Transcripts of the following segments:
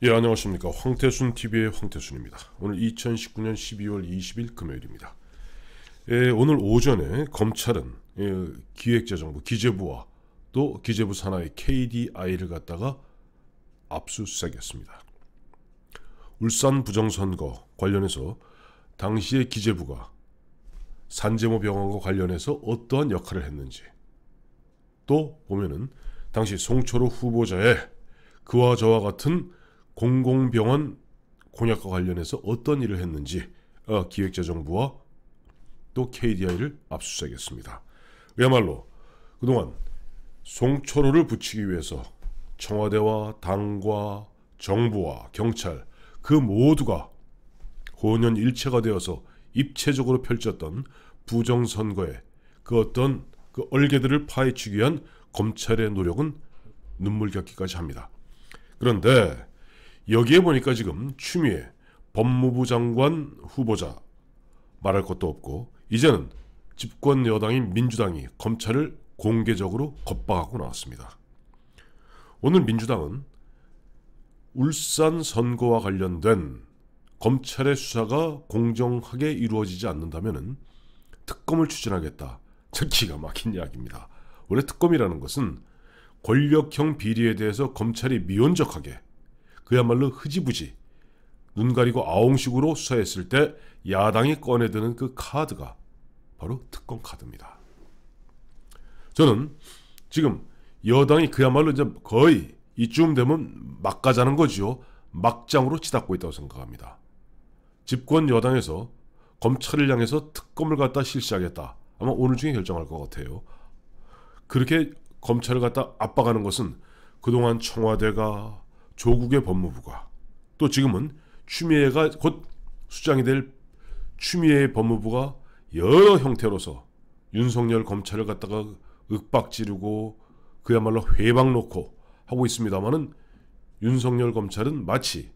예, 안녕하십니까. 황태순TV의 황태순입니다. 오늘 2019년 12월 20일 금요일입니다. 예, 오늘 오전에 검찰은 기획재정부, 기재부와 또 기재부 산하의 KDI를 갖다가 압수수색했습니다. 울산 부정선거 관련해서 당시에 기재부가 산재모 병원과 관련해서 어떠한 역할을 했는지, 또 보면은 당시 송철호 후보자의 그와 저와 같은 공공병원 공약과 관련해서 어떤 일을 했는지 기획재정부와 또 KDI를 압수수색했습니다. 그야말로 그동안 송철호를 붙이기 위해서 청와대와 당과 정부와 경찰 그 모두가 혼연일체가 되어서 입체적으로 펼쳤던 부정선거의 그 어떤 그 얼개들을 파헤치기 위한 검찰의 노력은 눈물겹기까지 합니다. 그런데 여기에 보니까 지금 추미애 법무부 장관 후보자 말할 것도 없고, 이제는 집권 여당인 민주당이 검찰을 공개적으로 겁박하고 나왔습니다. 오늘 민주당은 울산 선거와 관련된 검찰의 수사가 공정하게 이루어지지 않는다면 특검을 추진하겠다. 참 기가 막힌 이야기입니다. 원래 특검이라는 것은 권력형 비리에 대해서 검찰이 미온적하게, 그야말로 흐지부지 눈 가리고 아웅식으로 수사했을 때 야당이 꺼내드는 그 카드가 바로 특검 카드입니다. 저는 지금 여당이 그야말로 이제 거의 이쯤 되면 막 가자는 거지요. 막장으로 치닫고 있다고 생각합니다. 집권 여당에서 검찰을 향해서 특검을 갖다 실시하겠다. 아마 오늘 중에 결정할 것 같아요. 그렇게 검찰을 갖다 압박하는 것은 그동안 청와대가, 조국의 법무부가, 또 지금은 추미애가 곧 수장이 될 추미애의 법무부가 여러 형태로서 윤석열 검찰을 갖다가 윽박지르고 그야말로 회방 놓고 하고 있습니다만은, 윤석열 검찰은 마치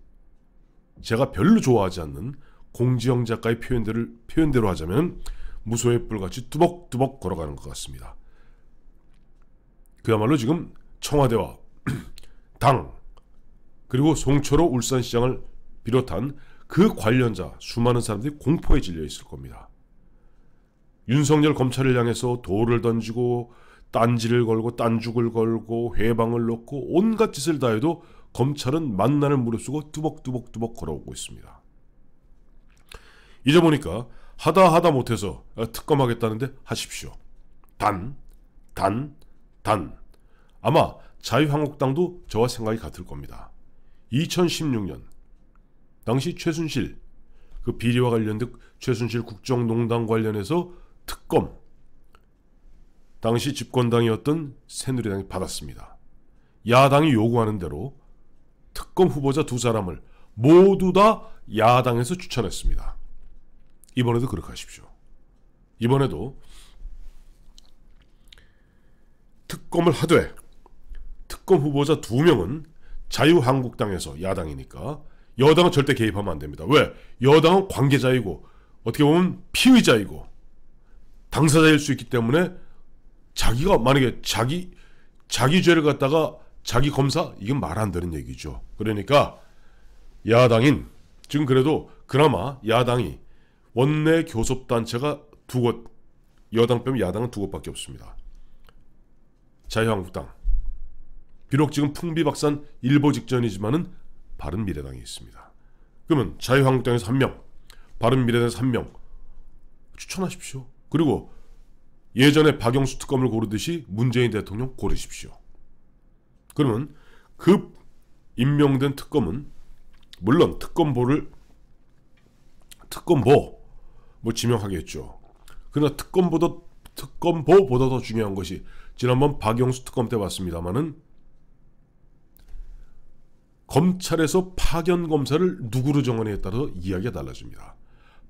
제가 별로 좋아하지 않는 공지영 작가의 표현대로 하자면 무소의 뿔같이 뚜벅뚜벅 걸어가는 것 같습니다. 그야말로 지금 청와대와 당, 그리고 송철호 울산시장을 비롯한 그 관련자 수많은 사람들이 공포에 질려 있을 겁니다. 윤석열 검찰을 향해서 돌을 던지고 딴지를 걸고 딴죽을 걸고 회방을 놓고 온갖 짓을 다 해도 검찰은 만난을 무릅쓰고 뚜벅뚜벅뚜벅 걸어오고 있습니다. 이제 보니까 하다 못해서 특검하겠다는데 하십시오. 단 아마 자유한국당도 저와 생각이 같을 겁니다. 2016년 당시 최순실 그 비리와 관련된 최순실 국정농단 관련해서 특검 당시 집권당이었던 새누리당이 받았습니다. 야당이 요구하는 대로 특검 후보자 두 사람을 모두 다 야당에서 추천했습니다. 이번에도 그렇게 하십시오. 이번에도 특검을 하되 특검 후보자 2명은 자유한국당에서, 야당이니까 여당은 절대 개입하면 안 됩니다. 왜? 여당은 관계자이고 어떻게 보면 피의자이고 당사자일 수 있기 때문에 자기가 만약에 자기 죄를 갖다가 자기 검사, 이건 말 안 되는 얘기죠. 그러니까 야당인, 지금 그래도 그나마 야당이 원내 교섭단체가 2곳, 여당 빼면 야당은 2곳밖에 없습니다. 자유한국당, 비록 지금 풍비박산 일보 직전이지만은 바른미래당이 있습니다. 그러면 자유한국당에서 1명, 바른미래당에서 1명 추천하십시오. 그리고 예전에 박영수 특검을 고르듯이 문재인 대통령 고르십시오. 그러면 그 임명된 특검은 물론 특검보 뭐 지명하겠죠. 그러나 특검보보다 더 중요한 것이, 지난번 박영수 특검 때 봤습니다마는 검찰에서 파견 검사를 누구로 정하느냐에 따라서 이야기가 달라집니다.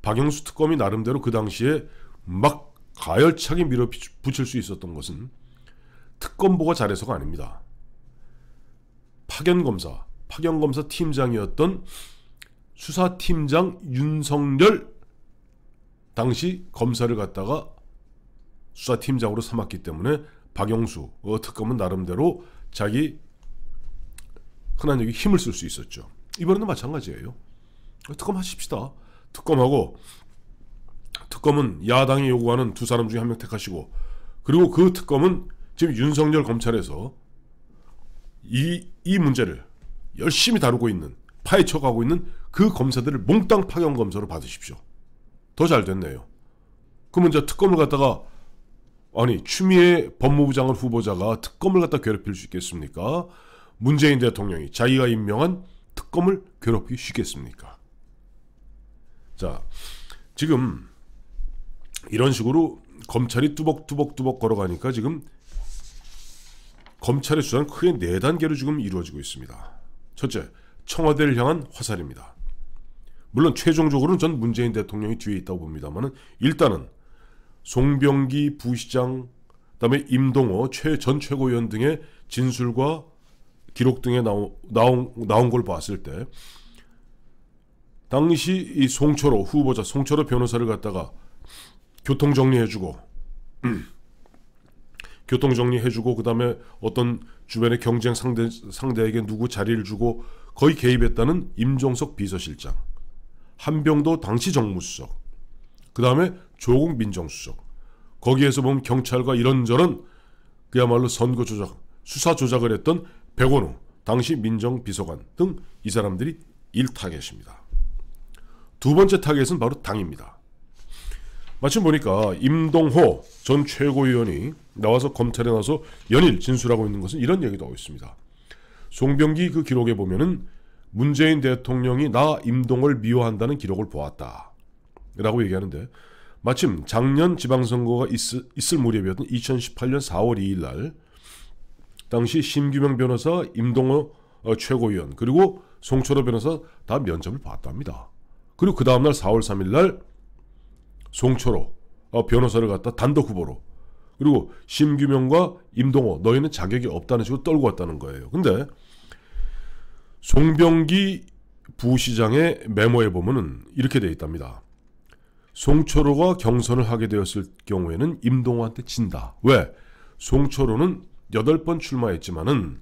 박영수 특검이 나름대로 그 당시에 막 가열차게 밀어붙일 수 있었던 것은 특검보가 잘해서가 아닙니다. 파견 검사 팀장이었던 수사팀장 윤석열 당시 검사를 갖다가 수사팀장으로 삼았기 때문에 박영수 특검은 나름대로 자기 흔한 얘기 힘을 쓸 수 있었죠. 이번에도 마찬가지예요. 특검 하십시다. 특검하고, 특검은 야당이 요구하는 두 사람 중에 한 명 택하시고, 그리고 그 특검은 지금 윤석열 검찰에서 이 문제를 열심히 다루고 있는, 파헤쳐가고 있는 그 검사들을 몽땅 파견 검사로 받으십시오. 더 잘 됐네요. 그러면 이제 특검을 갖다가, 아니 추미애 법무부 장관 후보자가 특검을 갖다 괴롭힐 수 있겠습니까? 문재인 대통령이 자기가 임명한 특검을 괴롭히기 쉽겠습니까? 자, 지금 이런 식으로 검찰이 뚜벅뚜벅 걸어가니까 지금 검찰의 수사는 크게 4단계로 지금 이루어지고 있습니다. 첫째, 청와대를 향한 화살입니다. 물론 최종적으로는 전 문재인 대통령이 뒤에 있다고 봅니다만, 일단은 송병기 부시장, 그다음에 임동호 전 최고위원 등의 진술과 기록 등에 나온 걸 봤을 때, 당시 이 송철호 후보자, 송철호 변호사를 갖다가 교통정리해주고 그 다음에 어떤 주변의 경쟁 상대에게 누구 자리를 주고 거의 개입했다는 임종석 비서실장, 한병도 당시 정무수석, 그 다음에 조국 민정수석, 거기에서 보면 경찰과 이런저런 그야말로 선거 조작, 수사 조작을 했던 백원우 당시 민정비서관 등 이 사람들이 1타겟입니다. 두 번째 타겟은 바로 당입니다. 마침 보니까 임동호 전 최고위원이 나와서 검찰에 나와서 연일 진술하고 있는 것은 이런 얘기도 하고 있습니다. 송병기 그 기록에 보면은 문재인 대통령이 나 임동호를 미워한다는 기록을 보았다 라고 얘기하는데, 마침 작년 지방선거가 있을 무렵이었던 2018년 4월 2일 날 당시 심규명 변호사, 임동호 최고위원, 그리고 송철호 변호사 다 면접을 봤답니다. 그리고 그 다음날 4월 3일 날 송철호 변호사를 갖다 단독 후보로, 그리고 심규명과 임동호 너희는 자격이 없다는 식으로 떨고 왔다는 거예요. 근데 송병기 부시장의 메모에 보면은 이렇게 되어 있답니다. 송철호가 경선을 하게 되었을 경우에는 임동호한테 진다. 왜? 송철호는 8번 출마했지만은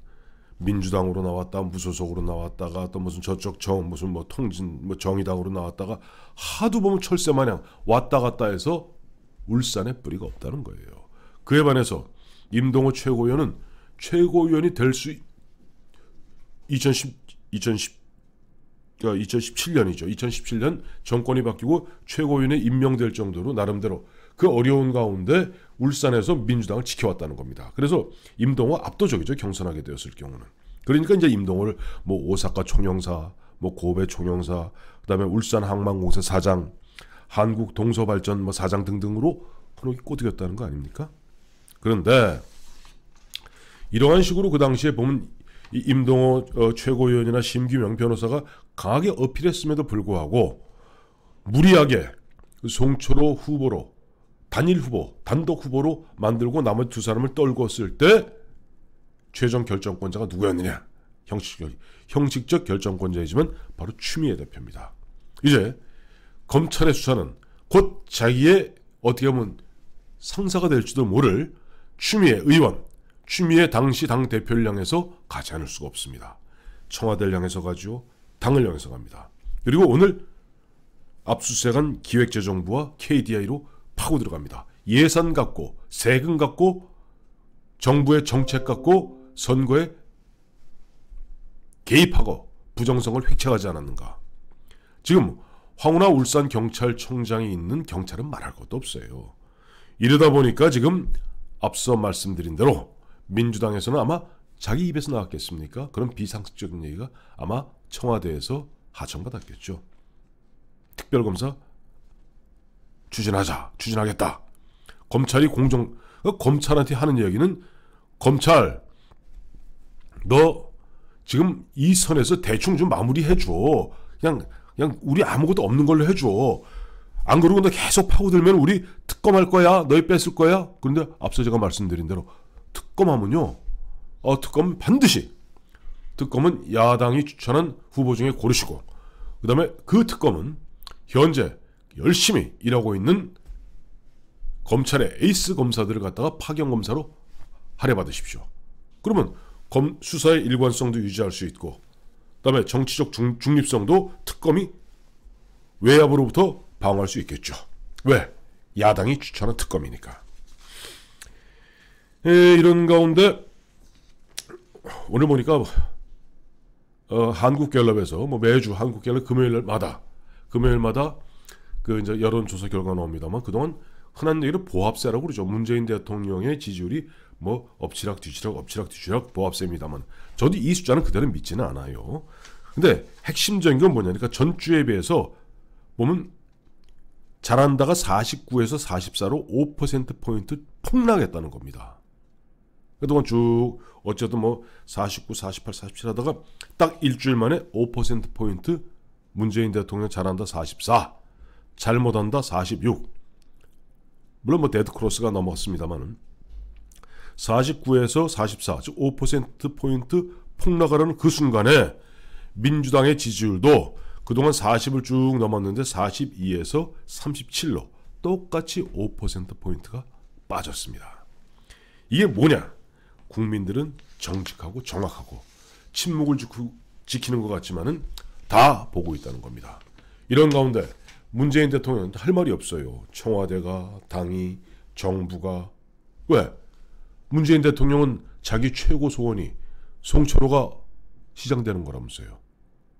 민주당으로 나왔다, 무소속으로 나왔다가 또 무슨 저쪽 무슨 뭐 통진 정의당으로 나왔다가 하도 보면 철새 마냥 왔다 갔다 해서 울산에 뿌리가 없다는 거예요. 그에 반해서 임동호 최고위원은 최고위원이 될 수 2017년이죠. 2017년 정권이 바뀌고 최고위원에 임명될 정도로 나름대로 그 어려운 가운데 울산에서 민주당을 지켜왔다는 겁니다. 그래서 임동호 압도적이죠. 경선하게 되었을 경우는. 그러니까 이제 임동호를 뭐 오사카 총영사, 뭐 고베 총영사, 그다음에 울산 항만공사 사장, 한국 동서발전 뭐 사장 등등으로 혼옥이 꼬드겼다는 거 아닙니까? 그런데 이러한 식으로 그 당시에 보면 이 임동호 최고위원이나 심규명 변호사가 강하게 어필했음에도 불구하고 무리하게 송철호 후보로 단일 후보, 단독 후보로 만들고 나머지 두 사람을 떨궜을 때 최종 결정권자가 누구였느냐? 형식적 결정권자이지만 바로 추미애 대표입니다. 이제 검찰의 수사는 곧 자기의 어떻게 보면 상사가 될지도 모를 추미애 의원, 추미애 당시 당대표를 향해서 가지 않을 수가 없습니다. 청와대를 향해서 가죠. 당을 향해서 갑니다. 그리고 오늘 압수수색한 기획재정부와 KDI로 파고 들어갑니다. 예산 갖고, 세금 갖고, 정부의 정책 갖고 선거에 개입하고 부정성을 획책하지 않았는가. 지금 황운하 울산경찰청장이 있는 경찰은 말할 것도 없어요. 이러다 보니까 지금 앞서 말씀드린 대로 민주당에서는 아마 자기 입에서 나왔겠습니까? 그런 비상식적인 얘기가 아마 청와대에서 하청받았겠죠. 특별검사 추진하겠다. 검찰이 검찰한테 하는 이야기는, 검찰 너 지금 이 선에서 대충 좀 마무리해줘. 그냥 우리 아무것도 없는 걸로 해줘. 안 그러고 너 계속 파고들면 우리 특검할 거야. 너희 뺏을 거야. 그런데 앞서 제가 말씀드린 대로 특검하면요, 특검은 야당이 추천한 후보 중에 고르시고, 그 다음에 그 특검은 현재 열심히 일하고 있는 검찰의 에이스 검사들을 갖다가 파견 검사로 할애받으십시오. 그러면 수사의 일관성도 유지할 수 있고, 그다음에 정치적 중립성도 특검이 외압으로부터 방어할 수 있겠죠. 왜? 야당이 추천한 특검이니까. 이런 가운데 오늘 보니까 한국갤럽에서 뭐 매주 한국갤럽 금요일마다 그 이제 여론조사 결과 나옵니다만 그동안 흔한 얘기로 보합세라고 그러죠. 문재인 대통령의 지지율이 뭐 엎치락 뒤치락 보합세입니다만 저도 이 숫자는 그대로 믿지는 않아요. 근데 핵심적인 건 뭐냐니까 전주에 비해서 보면 잘한다가 49에서 44로 5%포인트 폭락했다는 겁니다. 그동안 쭉 어쨌든 뭐 49, 48, 47 하다가 딱 일주일 만에 5%포인트 문재인 대통령 잘한다 44, 잘못한다 46. 물론 뭐 데드크로스가 넘었습니다만은 49에서 44, 즉 5%포인트 폭락하라는 그 순간에 민주당의 지지율도 그동안 40을 쭉 넘었는데 42에서 37로 똑같이 5%포인트가 빠졌습니다. 이게 뭐냐? 국민들은 정직하고 정확하고 침묵을 지키는 것 같지만은 다 보고 있다는 겁니다. 이런 가운데 문재인 대통령은 할 말이 없어요. 청와대가, 당이, 정부가. 왜? 문재인 대통령은 자기 최고 소원이 송철호가 시장되는 거라면서요.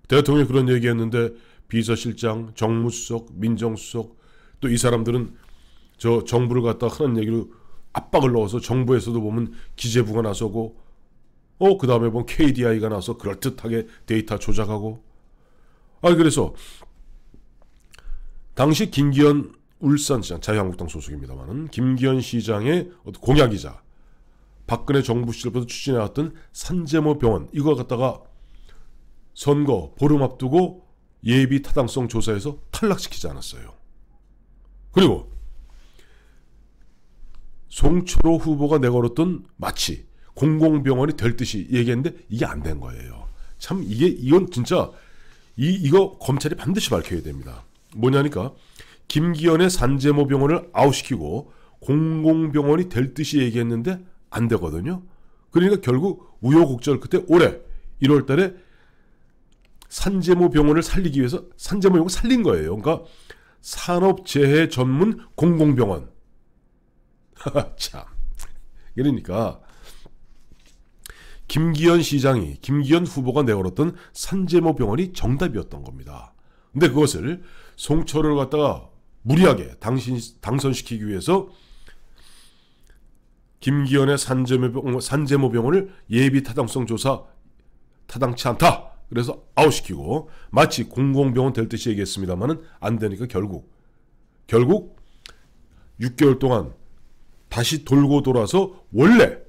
대통령이 그런 얘기했는데 비서실장, 정무수석, 민정수석 또 이 사람들은 저 정부를 갖다 하는 얘기로 압박을 넣어서 정부에서도 보면 기재부가 나서고 그 다음에 보면 KDI가 나서 그럴듯하게 데이터 조작하고 그래서 당시 김기현 울산시장 자유한국당 소속입니다만은 김기현 시장의 공약이자 박근혜 정부 시절부터 추진해왔던 산재모 병원 이거 갖다가 선거 보름 앞두고 예비 타당성 조사에서 탈락시키지 않았어요. 그리고 송철호 후보가 내걸었던 마치 공공병원이 될 듯이 얘기했는데 이게 안 된 거예요. 참 이건 진짜 이거 검찰이 반드시 밝혀야 됩니다. 뭐냐니까 김기현의 산재모 병원을 아웃시키고 공공병원이 될 듯이 얘기했는데 안 되거든요. 그러니까 결국 우여곡절 끝에 올해 1월 달에 산재모 병원을 살리기 위해서 산재모 병원을 살린 거예요. 그러니까 산업재해 전문 공공병원. 참. 그러니까 김기현 후보가 내걸었던 산재모 병원이 정답이었던 겁니다. 근데 그것을 송철호를 갖다가 무리하게 당선시키기 위해서 김기현의 산재모 병원을 예비 타당성 조사 타당치 않다. 그래서 아웃시키고 마치 공공병원 될 듯이 얘기했습니다만은 안 되니까 결국 6개월 동안 다시 돌고 돌아서 원래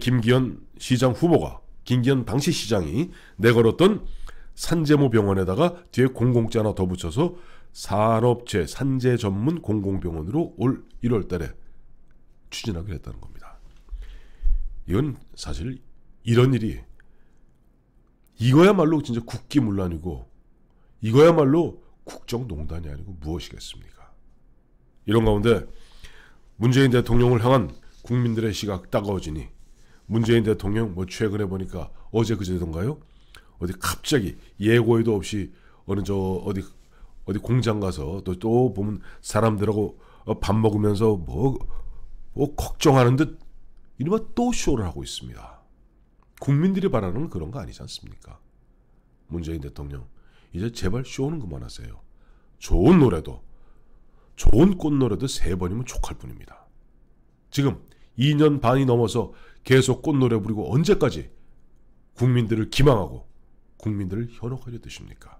김기현 시장 후보가 김기현 당시 시장이 내걸었던 산재모 병원에다가 뒤에 공공자 하나 더 붙여서 산업재 산재 전문 공공병원으로 올 1월 달에 추진하기로 했다는 겁니다. 이건 사실 이런 일이 이거야말로 진짜 국기문란이고 이거야말로 국정농단이 아니고 무엇이겠습니까? 이런 가운데 문재인 대통령을 향한 국민들의 시각 따가워지니 문재인 대통령 뭐 최근에 보니까 어제 그제던가요? 어디 갑자기 예고에도 없이 어디 공장 가서 또 보면 사람들하고 밥 먹으면서 뭐 걱정하는 듯 이른바 또 쇼를 하고 있습니다. 국민들이 바라는 건 그런 거 아니지 않습니까? 문재인 대통령 이제 제발 쇼는 그만하세요. 좋은 노래도 좋은 꽃노래도 3번이면 족할 뿐입니다. 지금 2년 반이 넘어서 계속 꽃노래 부리고 언제까지 국민들을 기망하고 국민들을 현혹하려 드십니까?